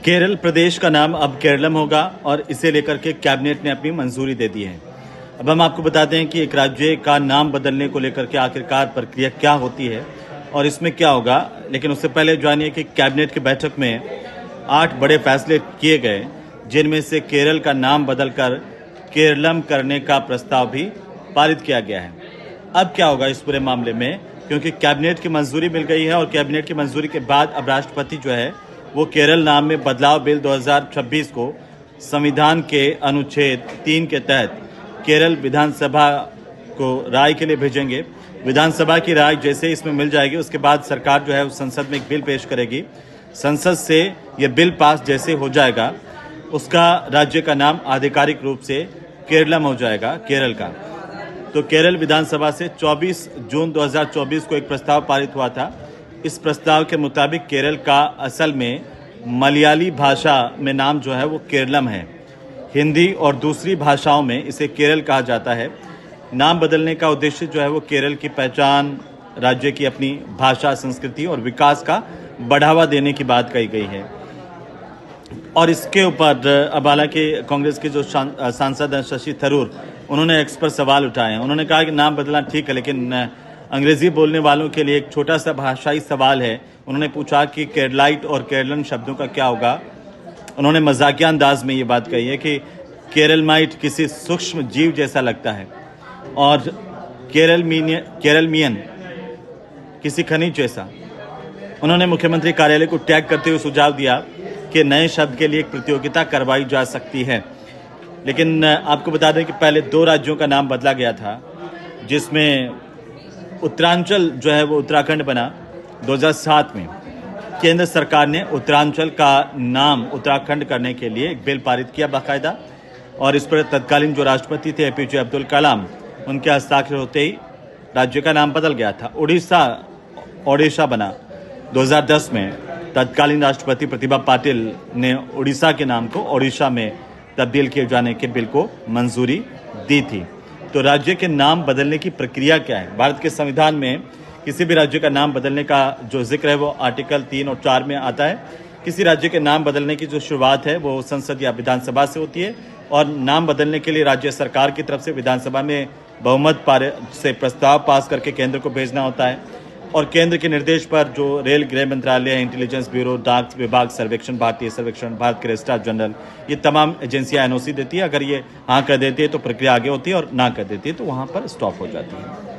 केरल प्रदेश का नाम अब केरलम होगा और इसे लेकर के कैबिनेट ने अपनी मंजूरी दे दी है। अब हम आपको बताते हैं कि एक राज्य का नाम बदलने को लेकर के आखिरकार प्रक्रिया क्या होती है और इसमें क्या होगा। लेकिन उससे पहले जानिए कि कैबिनेट की बैठक में 8 बड़े फैसले किए गए, जिनमें से केरल का नाम बदलकर केरलम करने का प्रस्ताव भी पारित किया गया है। अब क्या होगा इस पूरे मामले में, क्योंकि कैबिनेट की मंजूरी मिल गई है और कैबिनेट की मंजूरी के बाद अब राष्ट्रपति जो है वो केरल नाम में बदलाव बिल 2026 को संविधान के अनुच्छेद 3 के तहत केरल विधानसभा को राय के लिए भेजेंगे। विधानसभा की राय जैसे इसमें मिल जाएगी, उसके बाद सरकार जो है उस संसद में एक बिल पेश करेगी। संसद से ये बिल पास जैसे हो जाएगा, उसका राज्य का नाम आधिकारिक रूप से केरलम हो जाएगा, केरल का। तो केरल विधानसभा से 24 जून 2024 को एक प्रस्ताव पारित हुआ था। इस प्रस्ताव के मुताबिक केरल का असल में मलयाली भाषा में नाम जो है वो केरलम है। हिंदी और दूसरी भाषाओं में इसे केरल कहा जाता है। नाम बदलने का उद्देश्य जो है वो केरल की पहचान, राज्य की अपनी भाषा, संस्कृति और विकास का बढ़ावा देने की बात कही गई है। और इसके ऊपर अब हालांकि कांग्रेस के जो सांसद हैं शशि थरूर, उन्होंने एक्स पर सवाल उठाए हैं। उन्होंने कहा कि नाम बदलना ठीक है, लेकिन अंग्रेजी बोलने वालों के लिए एक छोटा सा भाषाई सवाल है। उन्होंने पूछा कि केरलाइट और केरलन शब्दों का क्या होगा। उन्होंने मजाकिया अंदाज में ये बात कही है कि केरलमाइट किसी सूक्ष्म जीव जैसा लगता है और केरलमियन किसी खनिज जैसा। उन्होंने मुख्यमंत्री कार्यालय को टैग करते हुए सुझाव दिया कि नए शब्द के लिए एक प्रतियोगिता करवाई जा सकती है। लेकिन आपको बता दें कि पहले 2 राज्यों का नाम बदला गया था, जिसमें उत्तरांचल जो है वो उत्तराखंड बना 2007 में। केंद्र सरकार ने उत्तरांचल का नाम उत्तराखंड करने के लिए एक बिल पारित किया बाकायदा, और इस पर तत्कालीन जो राष्ट्रपति थे APJ अब्दुल कलाम, उनके हस्ताक्षर होते ही राज्य का नाम बदल गया था। ओडिशा बना 2010 में। तत्कालीन राष्ट्रपति प्रतिभा पाटिल ने उड़ीसा के नाम को ओडिशा में तब्दील किए जाने के बिल को मंजूरी दी थी। तो राज्य के नाम बदलने की प्रक्रिया क्या है? भारत के संविधान में किसी भी राज्य का नाम बदलने का जो जिक्र है वो आर्टिकल 3 और 4 में आता है। किसी राज्य के नाम बदलने की जो शुरुआत है वो संसद या विधानसभा से होती है, और नाम बदलने के लिए राज्य सरकार की तरफ से विधानसभा में बहुमत से प्रस्ताव पास करके केंद्र को भेजना होता है। और केंद्र के निर्देश पर जो रेल, गृह मंत्रालय, इंटेलिजेंस ब्यूरो, डाक विभाग, सर्वेक्षण, भारतीय सर्वेक्षण, भारत के रजिस्ट्रार जनरल, ये तमाम एजेंसियां NOC देती है। अगर ये हाँ कर देती है तो प्रक्रिया आगे होती है, और ना कर देती है तो वहाँ पर स्टॉप हो जाती है।